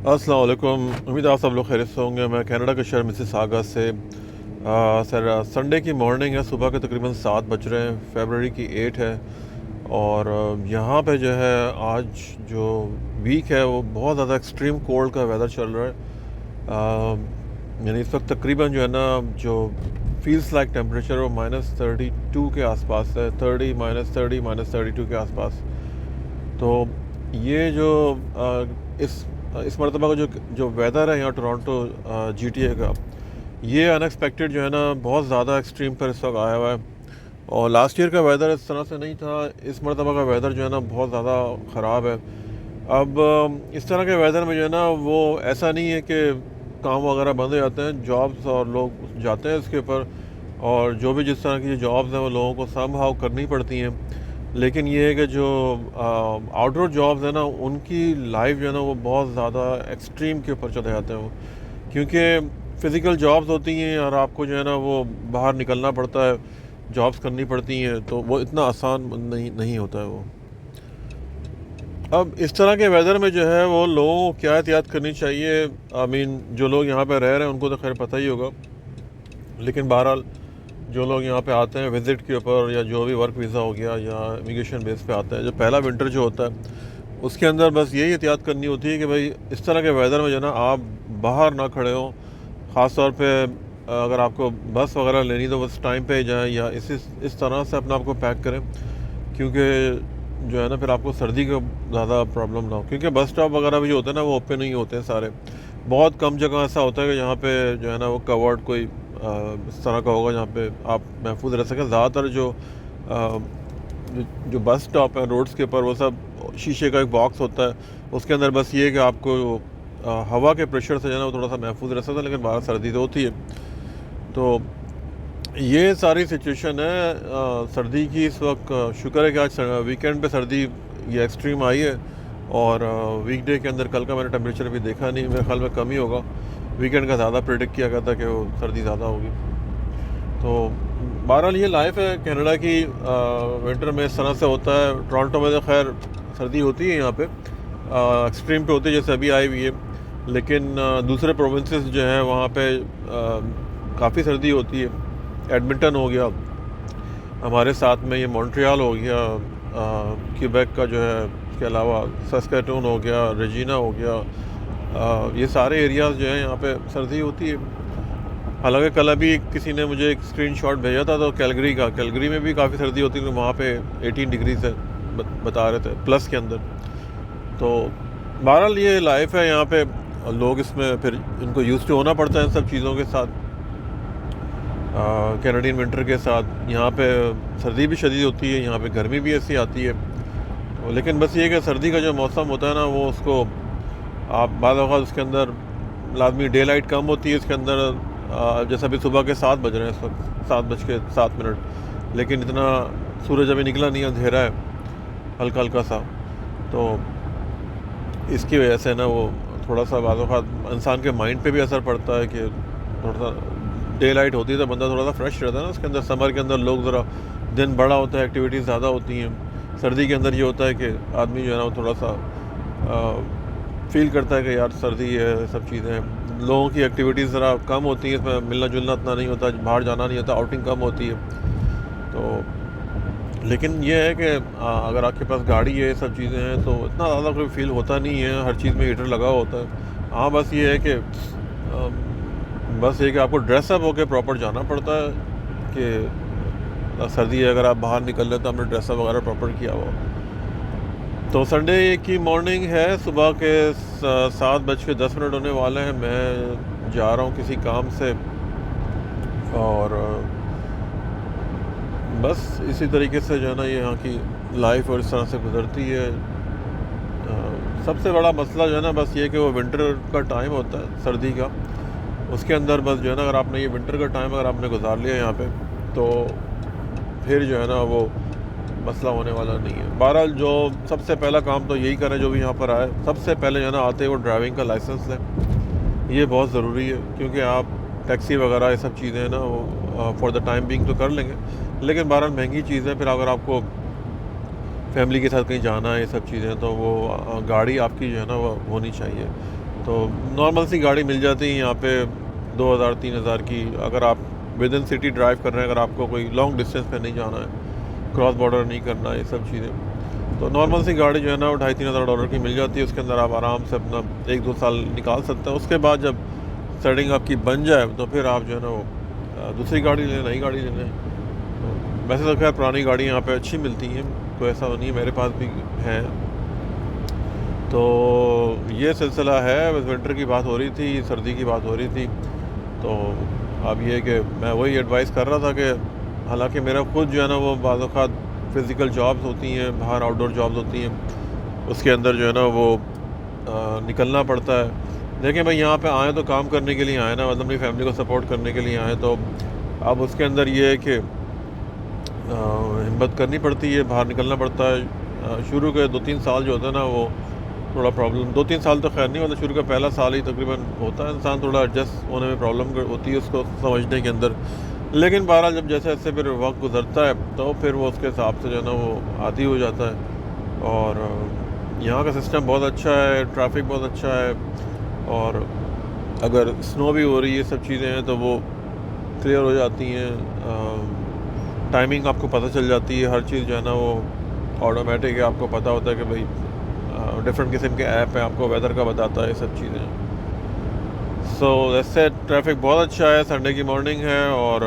अस्सलाम वालेकुम। उम्मीद है आप सब लोग खैरियत से होंगे। मैं कनाडा के शहर मिसिसागा से सर संडे की मॉर्निंग है। सुबह के तकरीबन 7 बज रहे हैं। फरवरी की 8 है। और यहाँ पे जो है आज जो वीक है वो बहुत ज़्यादा एक्सट्रीम कोल्ड का वेदर चल रहा है। यानी इस वक्त तकरीबन जो है ना जो फील्स लाइक टेम्परेचर वो -32 के आसपास है। 30 -30 -32 के आसपास। तो ये जो इस मरतबा का जो जो वेदर है यहाँ टोरंटो GTA का, ये अनएक्सपेक्टेड जो है ना बहुत ज़्यादा एक्सट्रीम पर इस वक्त आया हुआ है। और लास्ट ईयर का वेदर इस तरह से नहीं था। इस मरतबा का वेदर जो है ना बहुत ज़्यादा ख़राब है। अब इस तरह के वेदर में जो है ना वो ऐसा नहीं है कि काम वगैरह बंद हो जाते हैं, जॉब्स और लोग जाते हैं इसके ऊपर। और जो भी जिस तरह की जॉब्स हैं वो लोगों को समहाउ करनी पड़ती हैं। लेकिन ये है कि जो आउटडोर जॉब्स हैं ना उनकी लाइफ जो है ना वो बहुत ज़्यादा एक्सट्रीम के ऊपर चले जाते हैं वो, क्योंकि फ़िज़िकल जॉब्स होती हैं और आपको जो है ना वो बाहर निकलना पड़ता है, जॉब्स करनी पड़ती हैं, तो वो इतना आसान नहीं नहीं होता है वो। अब इस तरह के वेदर में जो है वो लोगों को क्या एहतियात करनी चाहिए। आई मीन जो लोग यहाँ पे रह रहे हैं उनको तो खैर पता ही होगा, लेकिन बहरहाल जो लोग यहाँ पे आते हैं विज़िट के ऊपर या जो भी वर्क वीज़ा हो गया या इमिग्रेशन बेस पे आते हैं, जो पहला विंटर जो होता है उसके अंदर बस यही एहतियात करनी होती है कि भाई इस तरह के वेदर में जो है ना आप बाहर ना खड़े हों। ख़ास तौर पे अगर आपको बस वगैरह लेनी तो बस टाइम पे ही जाएँ या इस तरह से अपने आप को पैक करें, क्योंकि जो है ना फिर आपको सर्दी का ज़्यादा प्रॉब्लम ना हो। क्योंकि बस स्टॉप वगैरह भी जो होते हैं ना वो ओपन नहीं होते हैं सारे। बहुत कम जगह ऐसा होता है कि जहाँ पे जो है ना वो कवर्ड कोई इस तरह का होगा जहाँ पे आप महफूज रह सकें। ज़्यादातर जो बस स्टॉप है रोड्स के ऊपर वो सब शीशे का एक बॉक्स होता है, उसके अंदर बस ये है कि आपको हवा के प्रेशर से जो है ना वो थोड़ा सा महफूज रह सकता है, लेकिन बाहर सर्दी तो होती है। तो ये सारी सिचुएशन है सर्दी की इस वक्त। शुक्र है कि आज वीकेंड पे सर्दी ये एक्सट्रीम आई है। और वीकडे के अंदर कल का मैंने टेम्परेचर भी देखा नहीं, मेरे ख्याल में कम ही होगा। वीकेंड का ज़्यादा प्रेडिक्ट किया गया था कि वो सर्दी ज़्यादा होगी। तो बहरहाल ये लाइफ है कनाडा की। विंटर में इस तरह से होता है। टोरंटो में तो खैर सर्दी होती है यहाँ पे, एक्सट्रीम पे होती है जैसे अभी आई हुई है। लेकिन दूसरे प्रोविंसेस जो हैं वहाँ पे काफ़ी सर्दी होती है। एडमिंटन हो गया हमारे साथ में, ये मॉन्ट्रियल हो गया, क्यूबेक का जो है, इसके अलावा सस्केटून हो गया, रेजिना हो गया, ये सारे एरियाज़ जो हैं यहाँ पे सर्दी होती है। हालांकि कल अभी किसी ने मुझे एक स्क्रीनशॉट भेजा था तो कैलगरी में भी काफ़ी सर्दी होती है, वहाँ पे 18 डिग्रीज है बता रहे थे प्लस के अंदर। तो बहरहाल ये लाइफ है यहाँ पे। लोग इसमें फिर इनको यूज़ टू होना पड़ता है इन सब चीज़ों के साथ, कैनेडियन विंटर के साथ। यहाँ पे सर्दी भी शदीद होती है, यहाँ पे गर्मी भी ऐसी आती है। लेकिन बस ये कि सर्दी का जो मौसम होता है ना वो उसको आप बाद वक़्त उसके अंदर लाजमी डे लाइट कम होती है इसके अंदर। जैसे अभी सुबह के 7 बज रहे हैं इस वक्त, 7:07, लेकिन इतना सूरज अभी निकला नहीं है, अंधेरा है हल्का हल्का सा। तो इसकी वजह से ना वो थोड़ा सा बाद वक़्त इंसान के माइंड पे भी असर पड़ता है कि थोड़ा सा डे लाइट होती है तो बंदा थोड़ा सा फ्रेश रहता है ना उसके अंदर। समर के अंदर लोग ज़रा दिन बड़ा होता है, एक्टिविटीज़ ज़्यादा होती हैं। सर्दी के अंदर ये होता है कि आदमी जो है ना वो थोड़ा सा फील करता है कि यार सर्दी है, सब चीज़ें हैं। लोगों की एक्टिविटीज़ ज़रा कम होती हैं, इसमें मिलना जुलना इतना नहीं होता, बाहर जाना नहीं होता, आउटिंग कम होती है। तो लेकिन ये है कि अगर आपके पास गाड़ी है, सब चीज़ें हैं, तो इतना ज़्यादा कोई फील होता नहीं है। हर चीज़ में हीटर लगा होता है। हाँ बस ये है कि आपको ड्रेसअप होकर प्रॉपर जाना पड़ता है कि सर्दी है, अगर आप बाहर निकल रहे तो आपने ड्रेसअप वगैरह प्रॉपर किया हुआ। तो संडे की मॉर्निंग है, सुबह के 7:10 होने वाले हैं। मैं जा रहा हूँ किसी काम से और बस इसी तरीके से जो है ना ये यहाँ की लाइफ और इस तरह से गुजरती है। सबसे बड़ा मसला जो है ना बस ये कि वो विंटर का टाइम होता है सर्दी का, उसके अंदर बस जो है ना अगर आपने ये विंटर का टाइम अगर आपने गुजार लिया यहाँ पे तो फिर जो है ना वो मसला होने वाला नहीं है। बहरहाल जो सबसे पहला काम तो यही करें जो भी यहाँ पर आए, सबसे पहले जो है ना आते वो ड्राइविंग का लाइसेंस लें। ये बहुत ज़रूरी है क्योंकि आप टैक्सी वगैरह ये सब चीज़ें हैं ना वो फॉर द टाइम बिंग तो कर लेंगे, लेकिन बहरहाल महंगी चीज़ है। फिर अगर आपको फैमिली के साथ कहीं जाना है ये सब चीज़ें, तो वो गाड़ी आपकी जो है ना वो होनी चाहिए। तो नॉर्मल सी गाड़ी मिल जाती है यहाँ पे 2000-3000 की, अगर आप विद इन सिटी ड्राइव कर रहे हैं, अगर आपको कोई लॉन्ग डिस्टेंस पे नहीं जाना है, क्रॉस बॉर्डर नहीं करना है, ये सब चीज़ें, तो नॉर्मल सी गाड़ी जो है ना वो $2500-3000 की मिल जाती है। उसके अंदर आप आराम से अपना 1-2 साल निकाल सकते हैं। उसके बाद जब सेटिंग आपकी बन जाए तो फिर आप जो है ना वो दूसरी गाड़ी लें, नई गाड़ी ले लें। तो वैसे तो खैर पुरानी गाड़ी यहाँ पे अच्छी मिलती हैं, कोई ऐसा नहीं है, मेरे पास भी हैं। तो ये सिलसिला है। बस विंटर की बात हो रही थी, सर्दी की बात हो रही थी। तो अब ये कि मैं वही एडवाइस कर रहा था कि हालांकि मेरा खुद जो है ना वो बाज़ औक़ात फ़िज़िकल जॉब्स होती हैं, बाहर आउटडोर जॉब्स होती हैं, उसके अंदर जो है ना वो निकलना पड़ता है। देखिए भाई, यहाँ पे आए तो काम करने के लिए आए ना, मतलब अपनी फैमिली को सपोर्ट करने के लिए आए। तो अब उसके अंदर ये है कि हिम्मत करनी पड़ती है, बाहर निकलना पड़ता है। शुरू के 2-3 साल जो होता है ना वो थोड़ा प्रॉब्लम, 2-3 साल तो खैर नहीं, मतलब शुरू का पहला साल ही तकरीबन होता है, इंसान थोड़ा एडजस्ट होने में प्रॉब्लम होती है उसको समझने के अंदर। लेकिन बहरहाल जब जैसे जैसे फिर वक्त गुजरता है तो फिर वो उसके हिसाब से जो है ना वो आदी हो जाता है। और यहाँ का सिस्टम बहुत अच्छा है, ट्रैफिक बहुत अच्छा है, और अगर स्नो भी हो रही है, सब चीज़ें हैं तो वो क्लियर हो जाती हैं। टाइमिंग आपको पता चल जाती है, हर चीज़ जो है ना वो ऑटोमेटिक है, आपको पता होता है कि भाई डिफरेंट किस्म के ऐप हैं, आपको वेदर का बताता है, ये सब चीज़ें। सो ऐसे ट्रैफिक बहुत अच्छा है, संडे की मॉर्निंग है और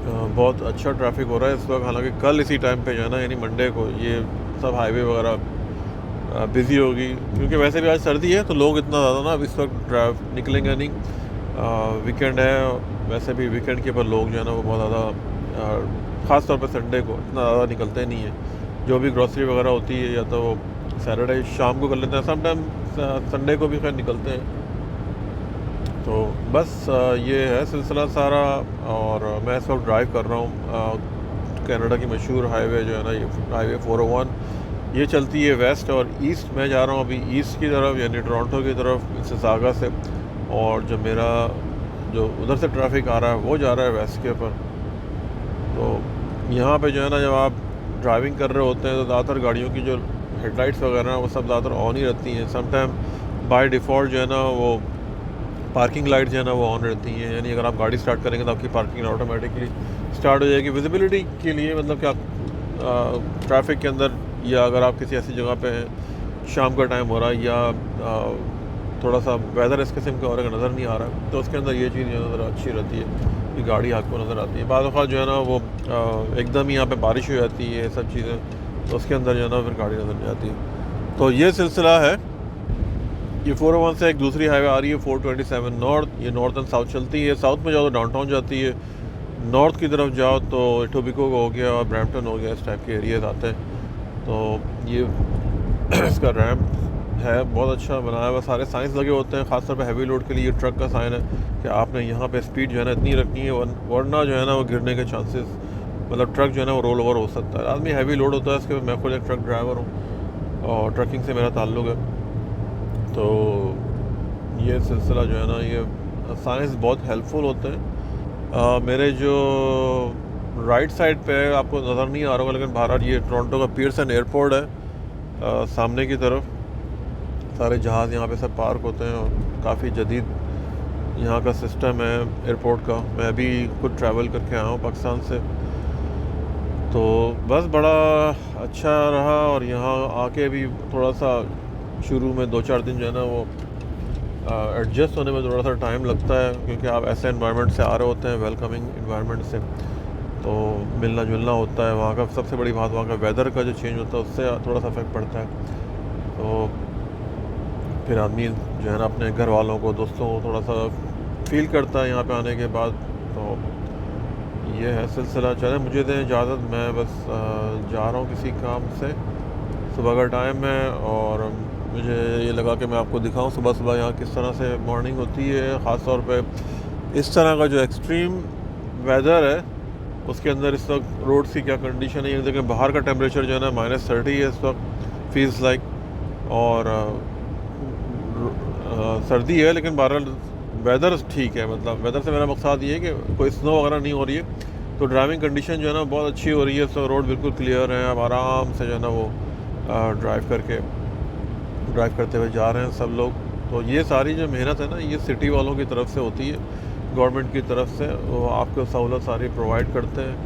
बहुत अच्छा ट्रैफिक हो रहा है इस वक्त। हालांकि कल इसी टाइम पे जो है ना, यानी मंडे को, ये सब हाईवे वगैरह बिज़ी होगी, क्योंकि वैसे भी आज सर्दी है तो लोग इतना ज़्यादा ना अब इस वक्त ड्राइव निकलेंगे नहीं। वीकेंड है, वैसे भी वीकेंड के ऊपर लोग जो है ना वो बहुत ज़्यादा ख़ास तौर पे संडे को इतना ज़्यादा निकलते नहीं हैं। जो भी ग्रॉसरी वगैरह होती है या तो सैटरडे शाम को कर लेते हैं, समटाइम संडे को भी खैर निकलते हैं। तो बस ये है सिलसिला सारा। और मैं इस वक्त ड्राइव कर रहा हूँ कनाडा की मशहूर हाईवे जो है ना, ये हाईवे 401, ये चलती है वेस्ट और ईस्ट। मैं जा रहा हूँ अभी ईस्ट की तरफ, यानी टोरंटो की तरफ, मिसिसागा से। और जो मेरा जो उधर से ट्रैफिक आ रहा है वो जा रहा है वेस्ट के ऊपर। तो यहाँ पे जो है ना, जब आप ड्राइविंग कर रहे होते हैं तो ज़्यादातर गाड़ियों की जो हेडलाइट्स वगैरह वो सब ज़्यादातर ऑन ही रहती हैं। समटाइम बाय डिफ़ॉल्ट जो है ना वो पार्किंग लाइट जो है ना वो ऑन रहती हैं, यानी अगर आप गाड़ी स्टार्ट करेंगे तो आपकी पार्किंग ऑटोमेटिकली स्टार्ट हो जाएगी। विजिबिलिटी के लिए, मतलब कि आप ट्रैफिक के अंदर, या अगर आप किसी ऐसी जगह पे हैं, शाम का टाइम हो रहा है या थोड़ा सा वेदर इस किस्म का और अगर नज़र नहीं आ रहा है, तो उसके अंदर ये चीज़ जो नज़र अच्छी रहती है कि गाड़ी आपको नज़र आती है। बाद वक़्त जो है ना वो एकदम ही यहाँ पे बारिश हो जाती है, सब चीज़ें, तो उसके अंदर जो है ना फिर गाड़ी नज़र नहीं आती है। तो ये सिलसिला है। ये 401 से एक दूसरी हाईवे आ रही है 427 नॉर्थ, ये नॉर्थ एंड साउथ चलती है। साउथ में जाओ तो डाउनटाउन जाती है, नॉर्थ की तरफ जाओ तो एटोबिको हो गया और ब्रैम्पटन हो गया, इस टाइप के एरियाज आते हैं। तो ये इसका रैम्प है, बहुत अच्छा बनाया हुआ, सारे साइंस लगे होते हैं। ख़ासतौर पे हैवी लोड के लिए ये ट्रक का साइन है कि आपने यहाँ पे स्पीड जो है ना इतनी रखनी है, वरना जो है ना वो गिरने के चांसेस, मतलब ट्रक जो है ना वो रोल ओवर हो सकता है। आदमी हैवी लोड होता है इसके। मैं खुद एक ट्रक ड्राइवर हूँ और ट्रकिंग से मेरा ताल्लुक़ है। तो ये सिलसिला जो है ना, ये साइंस बहुत हेल्पफुल होते हैं। मेरे जो राइट साइड पे आपको नज़र नहीं आ रहा होगा, लेकिन बाहर ये टोरंटो का पियर्सन एयरपोर्ट है सामने की तरफ। सारे जहाज़ यहाँ पे सब पार्क होते हैं और काफ़ी जदीद यहाँ का सिस्टम है एयरपोर्ट का। मैं अभी खुद ट्रैवल करके आया हूँ पाकिस्तान से, तो बस बड़ा अच्छा रहा। और यहाँ आके भी थोड़ा सा शुरू में 2-4 दिन जो है ना वो एडजस्ट होने में थोड़ा सा टाइम लगता है, क्योंकि आप ऐसे इन्वायरमेंट से आ रहे होते हैं, वेलकमिंग इन्वायरमेंट से, तो मिलना जुलना होता है। वहाँ का सबसे बड़ी बात, वहाँ का वेदर का जो चेंज होता है उससे थोड़ा सा इफेक्ट पड़ता है। तो फिर आदमी जो है ना अपने घर वालों को, दोस्तों को थोड़ा सा फील करता है यहाँ पे आने के बाद। तो ये है सिलसिला। चले मुझे दें इजाज़त, मैं बस जा रहा हूँ किसी काम से, सुबह का टाइम है और मुझे ये लगा कि मैं आपको दिखाऊं सुबह सुबह यहाँ किस तरह से मॉर्निंग होती है। ख़ास तौर पे इस तरह का जो एक्सट्रीम वेदर है उसके अंदर इस वक्त रोड्स की क्या कंडीशन है। ये देखें, बाहर का टेम्परेचर जो है ना -30 है इस वक्त, फील्स लाइक। और सर्दी है, लेकिन बहरहाल वेदर ठीक है। मतलब वेदर से मेरा मकसद ये है कि कोई स्नो वगैरह नहीं हो रही है, तो ड्राइविंग कंडीशन जो है ना बहुत अच्छी हो रही है। तो रोड बिल्कुल क्लियर है, आप आराम से जो है ना वो ड्राइव करते हुए जा रहे हैं सब लोग। तो ये सारी जो मेहनत है ना, ये सिटी वालों की तरफ से होती है, गवर्नमेंट की तरफ से। वो आपको सहूलत सारी प्रोवाइड करते हैं,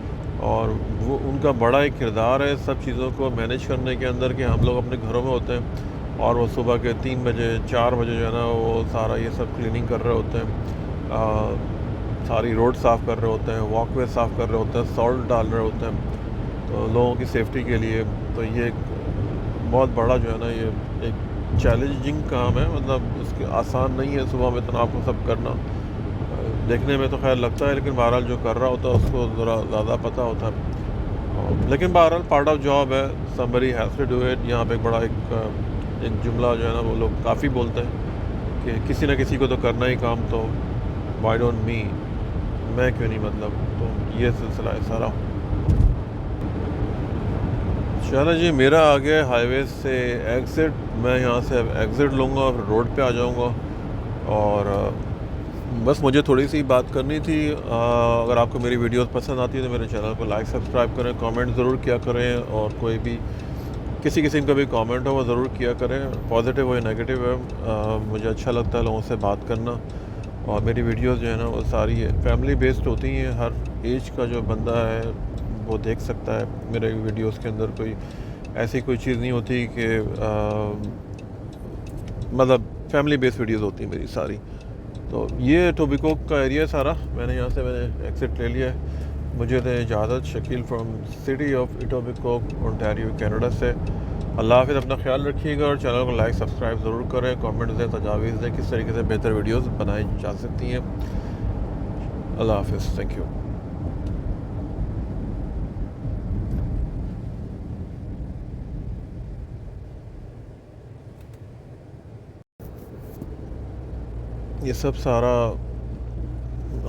और वो उनका बड़ा एक किरदार है सब चीज़ों को मैनेज करने के अंदर, कि हम लोग अपने घरों में होते हैं और वो सुबह के 3 बजे 4 बजे जो है ना, वो सारा ये सब क्लीनिंग कर रहे होते हैं, सारी रोड साफ़ कर रहे होते हैं, वॉकवे साफ़ कर रहे होते हैं, सॉल्ट डाल रहे होते हैं, तो लोगों की सेफ्टी के लिए। तो ये एक बहुत बड़ा जो है ना, ये एक चैलेंजिंग काम है, मतलब उसके आसान नहीं है सुबह में इतना आपको सब करना। देखने में तो खैर लगता है, लेकिन बहरहाल जो कर रहा होता है उसको ज़रा ज़्यादा पता होता है। लेकिन बहरहाल पार्ट ऑफ जॉब है, somebody has to do it. यहाँ पे एक बड़ा एक जुमला जो है ना, वो लोग काफ़ी बोलते हैं कि किसी न किसी को तो करना ही काम, तो वाई डोंट मी, मैं क्यों नहीं, मतलब। तो ये सिलसिला है सारा। चलो जी, मेरा आ गया हाईवे से एग्ज़िट। मैं यहाँ से अब एग्ज़िट लूँगा और रोड पे आ जाऊँगा। और बस मुझे थोड़ी सी बात करनी थी। अगर आपको मेरी वीडियोस पसंद आती है तो मेरे चैनल को लाइक सब्सक्राइब करें, कमेंट ज़रूर किया करें, और कोई भी किसी किस्म का भी कमेंट हो वो ज़रूर किया करें, पॉजिटिव हो या नेगेटिव है। मुझे अच्छा लगता है लोगों से बात करना। और मेरी वीडियोस जो है ना, वो सारी फैमिली बेस्ड होती हैं। हर एज का जो बंदा है वो देख सकता है मेरे वीडियोस के अंदर। कोई ऐसी कोई चीज़ नहीं होती कि मतलब फैमिली बेस्ड वीडियोस होती हैं मेरी सारी। तो ये टोबिको का एरिया सारा, मैंने एग्ज़िट ले लिया है। मुझे दें इजाज़त। Shakeel from city of Etobicoke, Ontario, Canada से। अल्लाह हाफ़िज़, अपना ख्याल रखिएगा, और चैनल को लाइक सब्सक्राइब ज़रूर करें, कमेंट दें, तजावीज़ दें किस तरीके से बेहतर वीडियोस बनाई जा सकती हैं। अल्लाह हाफ़िज़, थैंक यू। ये सब सारा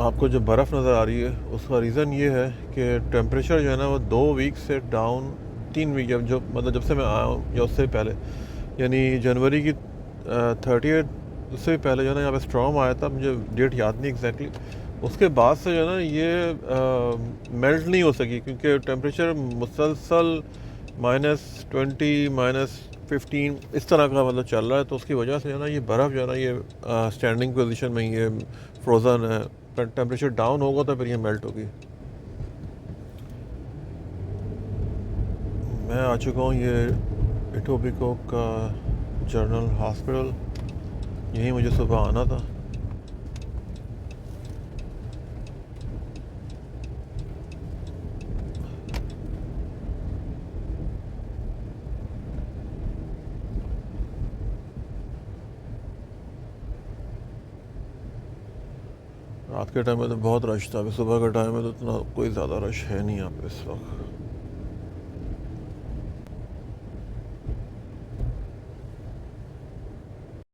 आपको जो बर्फ़ नज़र आ रही है, उसका रीज़न ये है कि टेम्परेचर जो है ना, वो 2 वीक से डाउन, 3 वीक, जब से मैं आया हूँ या उससे पहले, यानी जनवरी की 30th, उससे भी पहले जो है ना, यहाँ पे स्टॉर्म आया था, मुझे डेट याद नहीं एग्जैक्टली। उसके बाद से जो है ना, ये मेल्ट नहीं हो सकी, क्योंकि टेम्परेचर मुसलसल -20 -15 इस तरह का मतलब चल रहा है। तो उसकी वजह से जो है ना, ये बर्फ़ जो है ना, ये स्टैंडिंग पोजीशन में ये फ्रोज़न है। टेम्परेचर डाउन होगा तो फिर ये मेल्ट होगी। मैं आ चुका हूँ ये इटोबिको का जनरल हॉस्पिटल। यहीं मुझे सुबह आना था। रात के टाइम में तो बहुत रश था, अभी सुबह के टाइम में तो इतना कोई ज़्यादा रश है नहीं यहाँ पे इस वक्त।